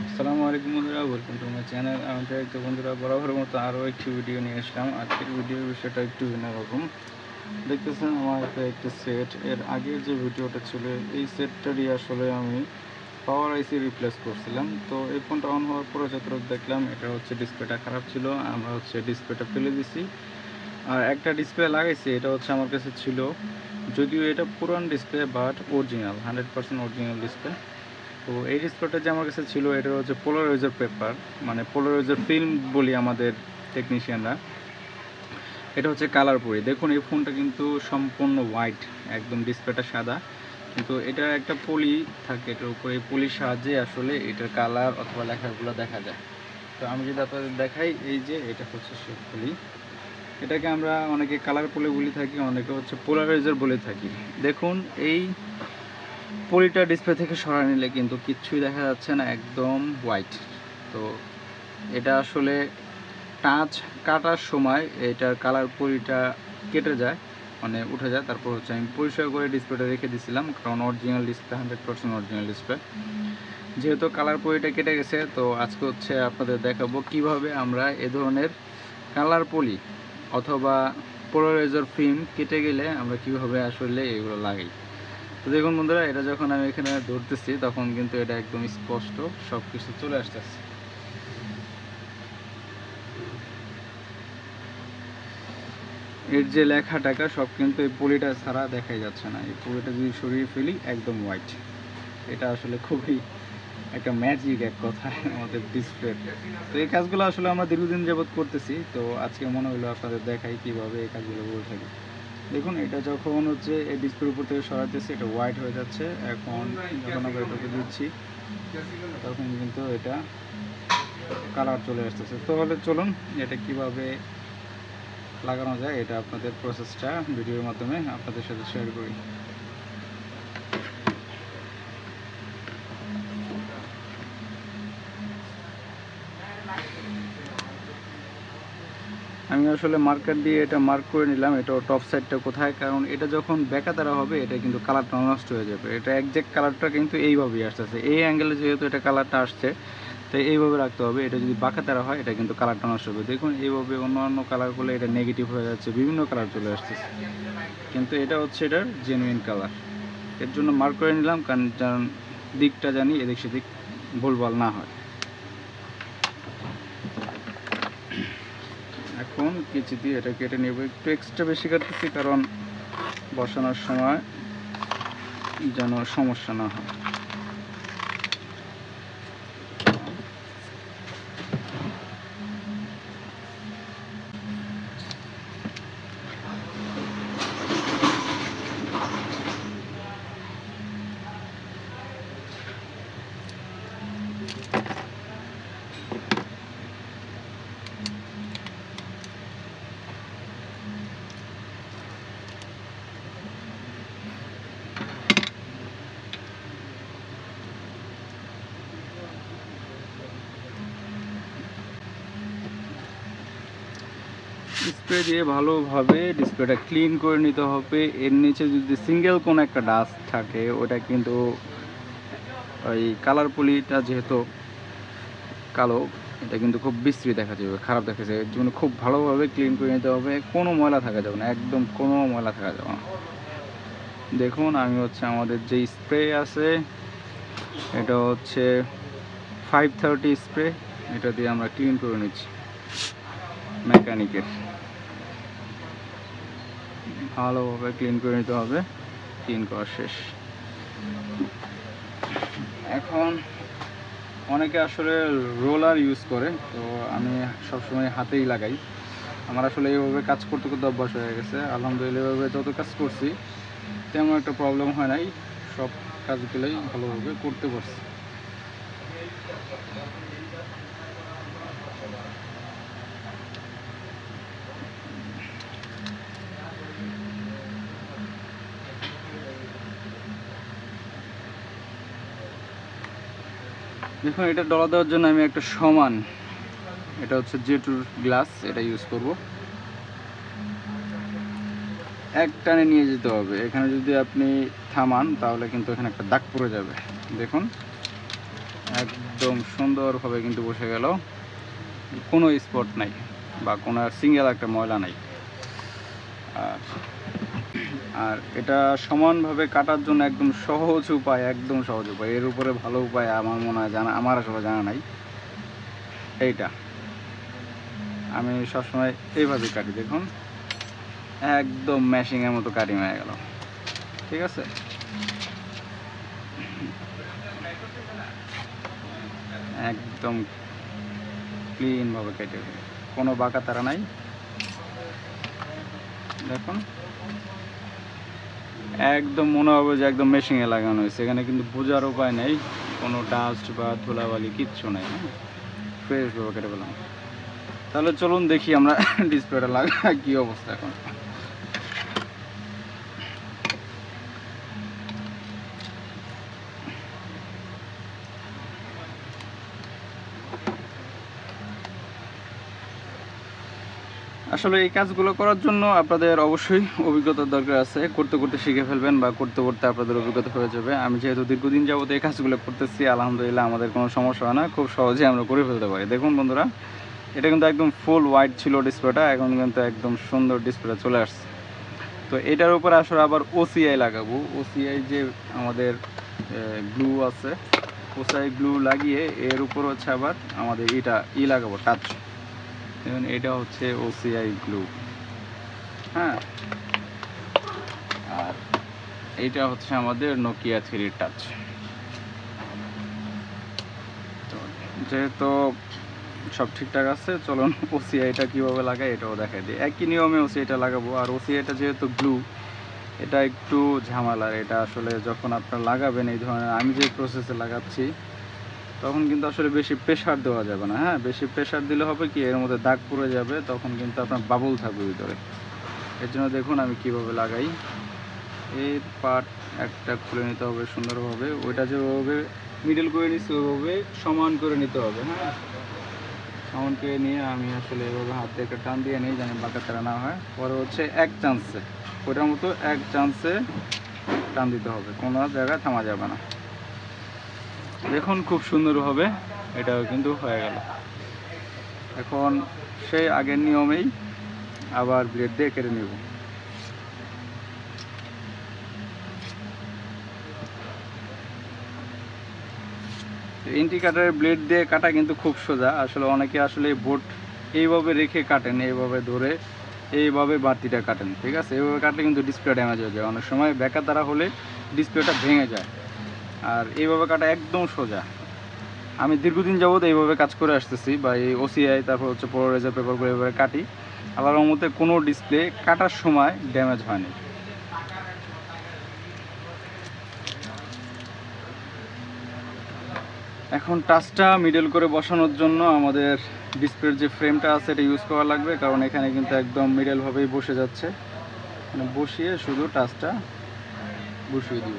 আসসালামু আলাইকুম বন্ধুরা, ওয়েলকাম টু মাই চ্যানেল। তো বন্ধুরা, বরাবরের মতো আরও একটি ভিডিও নিয়ে আসলাম। আজকের ভিডিওর বিষয়টা একটু ভিন্ন রকম। দেখতেছেন আমার একটা সেট, এর আগের যে ভিডিওটা ছিল এই সেটটারই আসলে আমি পাওয়ার আইসি রিপ্লেস করছিলাম। তো এই ফোনটা অন হওয়ার পরে যতটুকু দেখলাম, এটা হচ্ছে ডিসপ্লেটা খারাপ ছিল। আমরা হচ্ছে ডিসপ্লেটা ফেলে দিছি, আর একটা ডিসপ্লে লাগাইছি। এটা হচ্ছে আমার কাছে ছিল, যদিও এটা পুরান display, but original, 100% original display. তো এই ডিসপ্লেটা যে আমার কাছে ছিল, এটা হচ্ছে পোলারাইজার পেপার, মানে পোলারাইজার ফিল্ম বলি আমাদের টেকনিশিয়ানরা। এটা হচ্ছে কালার পরি। দেখুন এই ফোনটা কিন্তু সম্পূর্ণ হোয়াইট, একদম ডিসপ্লেটা সাদা, কিন্তু এটা একটা পলি থাকে এটার উপরে। এই পলির সাহায্যে আসলে এটার কালার অথবা লেখাগুলো দেখা যায়। তো আমি যদি আপনাদের দেখাই, এই যে এটা হচ্ছে সেই পলি। এটাকে আমরা অনেকে কালার পলি বলে থাকি, অনেকে হচ্ছে পোলারাইজার বলে থাকি। দেখুন এই পলিটা ডিসপ্লে থেকে সরাই নিলে কিন্তু কিচ্ছুই দেখা যাচ্ছে না, একদম হোয়াইট। তো এটা আসলে টাচ কাটার সময় এটার কালার পলিটা কেটে যায়, মানে উঠে যায়। তারপর হচ্ছে আমি পরিষ্কার করে ডিসপ্লেটা রেখে দিয়েছিলাম, কারণ অরিজিনাল ডিসপ্লে, 100% অরিজিনাল ডিসপ্লে। যেহেতু কালার পলিটা কেটে গেছে, তো আজকে হচ্ছে আপনাদের দেখাবো কিভাবে আমরা এ ধরনের কালার পলি অথবা পোলারাইজার ফিল্ম কেটে গেলে আমরা কিভাবে আসলে এগুলো লাগাই। তো দেখুন বন্ধুরা, এটা যখন আমি এখানে ধরতেছি তখন কিন্তু এটা একদম স্পষ্ট সব কিছু চলে আসতেছে। এর যে লেখা টাকা সব কিন্তু এই পলিটা ছাড়া দেখাই যাচ্ছে না। এই পলিটা যদি সরিয়ে ফেলি, একদম হোয়াইট। এটা আসলে খুবই একটা ম্যাজিক এক কথায় আমাদের ডিসপ্লে। তো এই কাজগুলো আসলে আমরা দীর্ঘদিন যাবৎ করতেছি, তো আজকে মনে হলো আপনাদের দেখাই কীভাবে এই কাজগুলো করে থাকি। দেখুন এটা যখন হচ্ছে এই ডিসপ্লের উপর থেকে সরাতেছি, এটা হোয়াইট হয়ে যাচ্ছে। এখন যখন আমরা এটাকে দিচ্ছি, তখন কিন্তু এটা কালার চলে আসতেছে। তাহলে চলুন এটা কিভাবে লাগানো যায়, এটা আপনাদের প্রসেসটা ভিডিওর মাধ্যমে আপনাদের সাথে শেয়ার করি। আমি আসলে মার্কার দিয়ে এটা মার্ক করে নিলাম, এটা টপ সাইডটা কোথায়, কারণ এটা যখন বেঁকা তারা হবে এটা কিন্তু কালারটা নষ্ট হয়ে যাবে। এটা একজ্যাক্ট কালারটা কিন্তু এইভাবেই আসতেছে, এই অ্যাঙ্গেলে যেহেতু এটা কালারটা আসছে, তো এইভাবে রাখতে হবে। এটা যদি বাঁকা তারা হয় এটা কিন্তু কালারটা নষ্ট হবে। দেখুন এইভাবে অন্য অন্য কালার করলে এটা নেগেটিভ হয়ে যাচ্ছে, বিভিন্ন কালার চলে আসতেছে, কিন্তু এটা হচ্ছে এটার জেনুইন কালার। এর জন্য মার্ক করে নিলাম, কারণ দিকটা জানি এদিক সেদিক ভুলভাল না হয়। এখন কেচি দিয়ে এটা কেটে নেব। একটু এক্সট্রা বেশি কাটতেছি, কারণ বসানোর সময় যেন সমস্যা না হয়। স্প্রে দিয়ে ভালোভাবে ডিসপ্লেটা ক্লিন করে নিতে হবে। এর নিচে যদি সিঙ্গেল কোনো একটা ডাস্ট থাকে, ওটা কিন্তু ওই কালার পলিটা যেহেতু কালো, এটা কিন্তু খুব বিশ্রী দেখা যাবে, খারাপ দেখা যাবে। এর জন্য খুব ভালোভাবে ক্লিন করে নিতে হবে, কোনো ময়লা থাকা যাবে না, একদম কোনো ময়লা থাকা যাবে না। দেখুন আমি হচ্ছে আমাদের যে স্প্রে আছে, এটা হচ্ছে 530 স্প্রে, এটা দিয়ে আমরা ক্লিন করে নিচ্ছি। মেকানিকের ভালোভাবে ক্লিন করে নিতে হবে। ক্লিন করা শেষ। এখন অনেকে আসলে রোলার ইউজ করে, তো আমি সবসময় হাতেই লাগাই। আমার আসলে এইভাবে কাজ করতে করতে অভ্যাস হয়ে গেছে। আলহামদুলিল্লাহ এভাবে যত কাজ করছি তেমন একটা প্রবলেম হয় নাই, সব কাজগুলোই ভালোভাবে করতে পারছি। দেখুন এটা ডলা দেওয়ার জন্য আমি একটা সমান, এটা হচ্ছে জেটুর গ্লাস, এটা ইউজ করব। এক টানে নিয়ে যেতে হবে। এখানে যদি আপনি থামান তাহলে কিন্তু এখানে একটা দাগ পড়ে যাবে। দেখুন একদম সুন্দরভাবে কিন্তু বসে গেল, কোনো স্পট নাই বা কোনো সিঙ্গেল একটা ময়লা নাই। আর এটা সমানভাবে কাটার জন্য একদম সহজ উপায়, একদম সহজ উপায়, এর উপরে ভালো উপায় আমার মনে হয় আমার আসলে জানা নাই। এইটা আমি সবসময় এইভাবে কাটি, দেখুন একদম ম্যাশিংয়ের মতো কাটিং হয়ে গেল। ঠিক আছে, একদম ক্লিনভাবে কেটে কোনো বাঁকা তারা নাই। দেখুন একদম মনে হবে যে একদম মেশিনে লাগানো হয়েছে, এখানে কিন্তু বোঝার উপায় নেই, কোনো ডাস্ট বা ধুলাবালি কিচ্ছু নেই। ফ্রেশভাবে কেটে পেলাম। তাহলে চলুন দেখি আমরা ডিসপ্লেটা লাগা কি অবস্থা এখন। আসলে এই কাজগুলো করার জন্য আপনাদের অবশ্যই অভিজ্ঞতার দরকার আছে, করতে করতে শিখে ফেলবেন বা করতে করতে আপনাদের অভিজ্ঞতা হয়ে যাবে। আমি যেহেতু দীর্ঘদিন যাবত এই কাজগুলো করতেছি, আলহামদুলিল্লাহ আমাদের কোনো সমস্যা হয় না, খুব সহজে আমরা করে ফেলতে পারি। দেখুন বন্ধুরা, এটা কিন্তু একদম ফুল হোয়াইট ছিল ডিসপ্লেটা, এখন কিন্তু একদম সুন্দর ডিসপ্লে চলে আসছে। তো এটার উপরে আসলে আবার ওসিআই লাগাবো, ওসিআই যে আমাদের গ্লু আছে, ওসিআই গ্লু লাগিয়ে এর উপর হচ্ছে আবার আমাদের এটা লাগাবো, টাচ। দেখুন এটা হচ্ছে ওসিআই গ্লু, হ্যাঁ। আর এইটা হচ্ছে আমাদের নোকিয়া 3 টাচ। তো যেহেতু সব ঠিকঠাক আছে, চলুন ওসিআইটা কীভাবে লাগাই এটাও দেখাই দিই। একই নিয়মে ওসিআইটা লাগাবো। আর ওসিআইটা যেহেতু গ্লু, এটা একটু ঝামেলার। এটা আসলে যখন আপনারা লাগাবেন এই ধরনের, আমি যে প্রসেসে লাগাচ্ছি, তখন কিন্তু আসলে বেশি প্রেশার দেওয়া যাবে না। হ্যাঁ, বেশি প্রেশার দিলে হবে কি, এর মধ্যে দাগ পড়ে যাবে, তখন কিন্তু আপনার বাবুল থাকবে ভিতরে। এর জন্য দেখুন আমি কিভাবে লাগাই। এই পার্ট একটা খুলে নিতে হবে সুন্দরভাবে, ওইটা যেভাবে মিডল করে নিচ্ছি ওইভাবে সমান করে নিতে হবে। হ্যাঁ, সমান করে নিয়ে আমি আসলে এভাবে হাত দিয়ে একটা টান দিয়ে নিই, যেন বাঁকা তারা না হয়। পরে হচ্ছে এক চান্সে, ওইটার মতো এক চান্সে টান দিতে হবে, কোনো জায়গায় থামা যাবে না। দেখুন খুব সুন্দরভাবে এটাও কিন্তু হয়ে গেল। এখন সেই আগের নিয়মেই আবার ব্লেড দিয়ে কেটে নেব। ইন্ডিকেটরের ব্লেড দিয়ে কাটা কিন্তু খুব সোজা। আসলে অনেকে আসলে বোর্ড এইভাবে রেখে কাটেন, এইভাবে ধরে এইভাবে বাতিটা কাটেন। ঠিক আছে, এইভাবে কাটলে কিন্তু ডিসপ্লে ড্যামেজ হয়ে যায়, অনেক সময় বেকা তারা হলে ডিসপ্লেটা ভেঙে যায়। আর এইভাবে কাটা একদম সোজা। আমি দীর্ঘদিন যাবৎ এইভাবে কাজ করে আসতেছি, বা এই ওসিআই তারপর হচ্ছে পোলারাইজার পেপারগুলো এইভাবে কাটি। আল্লাহর মধ্যে কোনো ডিসপ্লে কাটার সময় ড্যামেজ হয়নি। এখন টাচটা মিডল করে বসানোর জন্য আমাদের ডিসপ্লের যে ফ্রেমটা আছে এটা ইউজ করা লাগবে, কারণ এখানে কিন্তু একদম মিডলভাবেই বসে যাচ্ছে। মানে বসিয়ে শুধু টাচটা বসিয়ে দিব।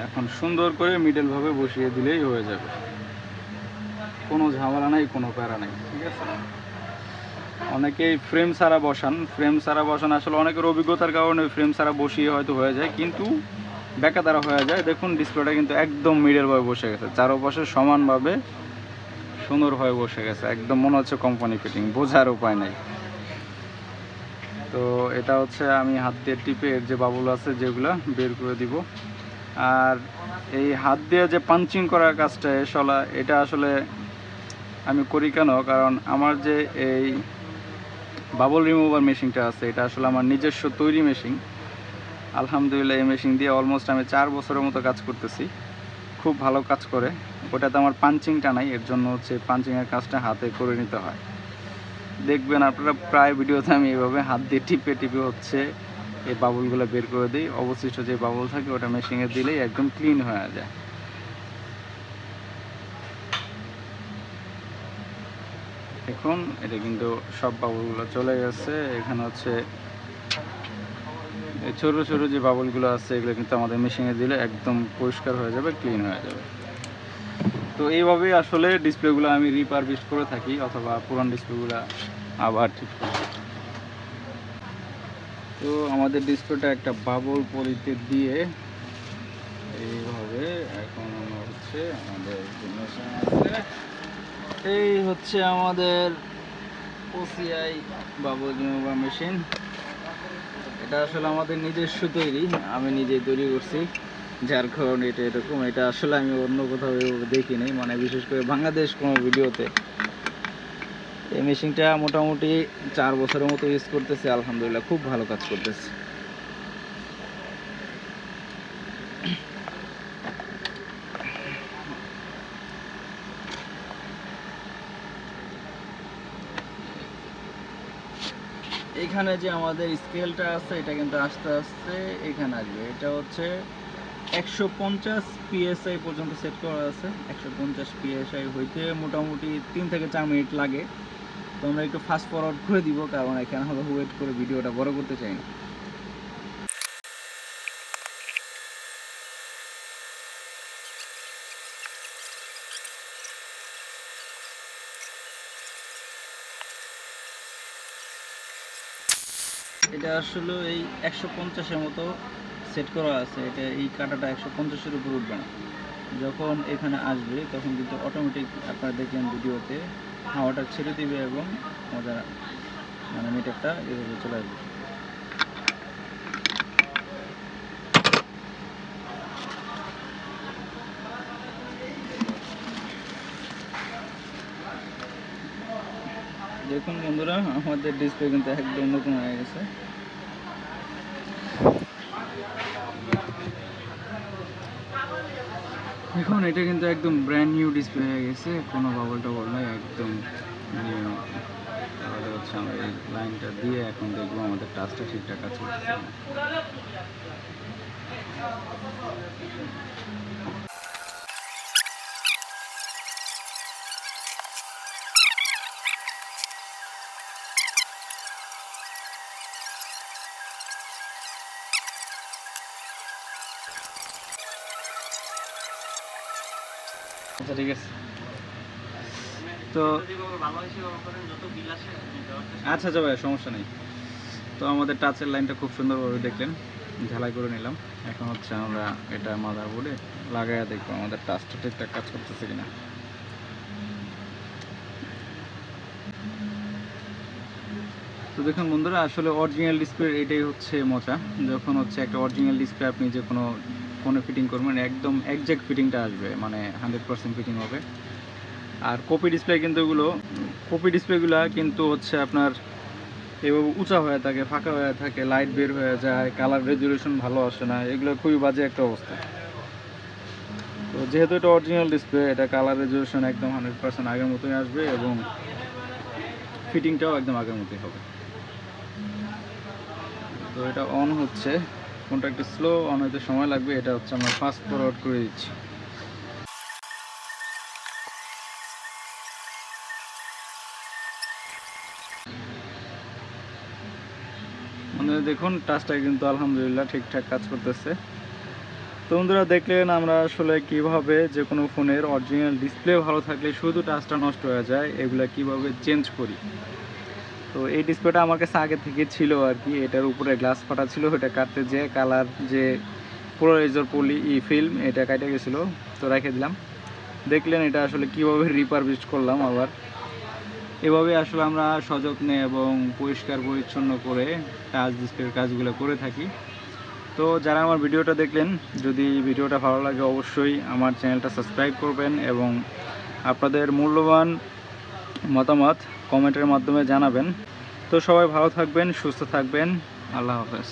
এখন সুন্দর করে মিডলভাবে বসিয়ে দিলেই হয়ে যাবে, কোনো ঝামেলা নাই, কোনো প্যারা নাই। ঠিক আছে, অনেকেই ফ্রেম ছাড়া বসান, আসলে অনেকের অভিজ্ঞতার কারণে ফ্রেম ছাড়া বসিয়ে হয়তো হয়ে যায়, কিন্তু বেকা দ্বারা হয়ে যায়। দেখুন ডিসপ্লেটা কিন্তু একদম মিডলভাবে বসে গেছে, চারপাশে সমানভাবে সুন্দরভাবে বসে গেছে, একদম মনে হচ্ছে কোম্পানি ফিটিং, বোঝার উপায় নাই। তো এটা হচ্ছে আমি হাত দিয়ে টিপে এর যে বাবুল আছে যেগুলো বের করে দিব। আর এই হাত দিয়ে যে পাঞ্চিং করার কাজটা এটা আসলে আমি করি কেন, কারণ আমার যে এই বাবল রিমুভার মেশিনটা আছে, এটা আসলে আমার নিজস্ব তৈরি মেশিন। আলহামদুলিল্লাহ এই মেশিন দিয়ে অলমোস্ট আমি 4 বছরের মতো কাজ করতেছি, খুব ভালো কাজ করে। ওটাতে আমার পাঞ্চিংটা নাই, এর জন্য হচ্ছে পাঞ্চিংয়ের কাজটা হাতে করে নিতে হয়। দেখবেন আপনারা প্রায় ভিডিওতে আমি এইভাবে হাত দিয়ে টিপে টিপে হচ্ছে এই বাবুলগুলো বের করে দিই। অবশিষ্ট যে বাবুল থাকে ওটা মেশিনে দিলেই একদম ক্লিন হয়ে যায়। এখন এটা কিন্তু সব বাবুলগুলো চলে গেছে। এখানে হচ্ছে এই ছোটো ছোটো যে বাবুলগুলো আছে এগুলো কিন্তু আমাদের মেশিনে দিলে একদম পরিষ্কার হয়ে যাবে, ক্লিন হয়ে যাবে। তো এইভাবেই আসলে ডিসপ্লেগুলো আমি রিপারবিশ করে থাকি অথবা পুরান ডিসপ্লেগুলো আবার ঠিক করি। তো আমাদের ডিসপ্লেটা একটা বাবল পলিতে দিয়ে এইভাবে এখন হচ্ছে আমাদের এই হচ্ছে আমাদের ওসিআই বাবল রিমুভার মেশিন। এটা আসলে আমাদের নিজস্ব তৈরি, আমি নিজেই তৈরি করছি, যার কারণে এটা এরকম। এটা আসলে আমি অন্য কোথাও দেখিনি, মানে বিশেষ করে বাংলাদেশ কোনো ভিডিওতে। এই মেশিনটা মোটামুটি 4 বছরের মতো ইউজ করতেছে, আলহামদুলিল্লাহ খুব ভালো কাজ করতেছে। এখানে যে আমাদের স্কেলটা আছে এটা কিন্তু আস্তে আস্তে এখানে আসবে। এটা হচ্ছে 150 PSI পর্যন্ত সেট করা আছে। 150 PSI হইতে মোটামুটি 3 থেকে 4 মিনিট লাগে। তো আমরা একটু ফাস্ট ফরওয়ার্ড করে দিব, কারণ এখানে আমরা ওয়েট করে ভিডিওটা বড় করতে চাই না। এটা আসলে এই 150-এর মতো সেট করা আছে। এটা এই কাঁটাটা 150-এর উপর উঠবে না। যখন এখানে আসবে তখন কিন্তু অটোমেটিক আপনারা দেখলেন ভিডিওতে হাওয়াটা ছেড়ে দিবে এবং আমাদের মানে মিটারটা এভাবে চলে আসবে। দেখুন বন্ধুরা, আমাদের ডিসপ্লে কিন্তু একদম নতুন হয়ে গেছে। এখন এটা কিন্তু একদম ব্র্যান্ড নিউ ডিসপ্লে হয়ে গেছে, কোনো বাবল টাবল নাই, একদম নিউ। তাহলে হচ্ছে আমরা এই লাইনটা দিয়ে এখন দেখবো আমাদের টাচটা ঠিকঠাক কাজ করতেছে। আচ্ছা ঠিক আছে, তো আচ্ছা আচ্ছা ভাই, সমস্যা নেই। তো আমাদের টাচের লাইনটা খুব সুন্দরভাবে দেখলেন, ঝালাই করে নিলাম। এখন হচ্ছে আমরা এটা মাদারবোর্ডে লাগাইয়া দেখবো আমাদের টাচটা ঠিকঠাক কাজ করতেছে কিনা। তো দেখুন বন্ধুরা, আসলে অরিজিনাল ডিসপ্লে এটাই হচ্ছে মজা। যখন হচ্ছে একটা অরিজিনাল ডিসপ্লে আপনি যে কোনো ফোনে ফিটিং করবেন একদম একজ্যাক্ট ফিটিংটা আসবে, মানে 100% ফিটিং হবে। আর কপি ডিসপ্লেগুলো কিন্তু হচ্ছে আপনার এভাবে উঁচা হয়ে থাকে, ফাঁকা হয়ে থাকে, লাইট বের হয়ে যায়, কালার রেজুলেশন ভালো আসে না, এগুলো খুবই বাজে একটা অবস্থা। তো যেহেতু এটা অরিজিনাল ডিসপ্লে, এটা কালার রেজুলেশন একদম 100% আগের মতোই আসবে এবং ফিটিংটাও একদম আগের মতোই হবে। তো এটা অন হচ্ছে, ফোনটা একটু স্লো অন হতে সময় লাগবে। এটা হচ্ছে আমরা ফাস্ট ফরওয়ার্ড করে দিচ্ছি। মানে দেখুন টাচটা কিন্তু আলহামদুলিল্লাহ ঠিকঠাক কাজ করতেছে। তো বন্ধুরা দেখলেন আমরা আসলে কিভাবে যে কোনো ফোনের অরিজিনাল ডিসপ্লে ভালো থাকলে শুধু টাচটা নষ্ট হয়ে যায়, এগুলা কিভাবে চেঞ্জ করি। তো এই ডিসপ্লেটা আমার কাছে আগে থেকে ছিল আর কি, এটার উপরে গ্লাস ফাটা ছিল, এটা কাটতে যেয়ে কালার যে পোলারাইজার ফিল্ম এটা কাটে গেছিলো, তো রেখে দিলাম। দেখলেন এটা আসলে কিভাবে রিপারবিশ করলাম আবার। এভাবে আসলে আমরা সযত্নে এবং পরিষ্কার পরিচ্ছন্ন করে টাচ ডিসপ্লের কাজগুলো করে থাকি। তো যারা আমার ভিডিওটা দেখলেন, যদি ভিডিওটা ভালো লাগে অবশ্যই আমার চ্যানেলটা সাবস্ক্রাইব করবেন এবং আপনাদের মূল্যবান মতামত কমেন্টের মাধ্যমে জানাবেন। তো সবাই ভালো থাকবেন, সুস্থ থাকবেন, আল্লাহ হাফেজ।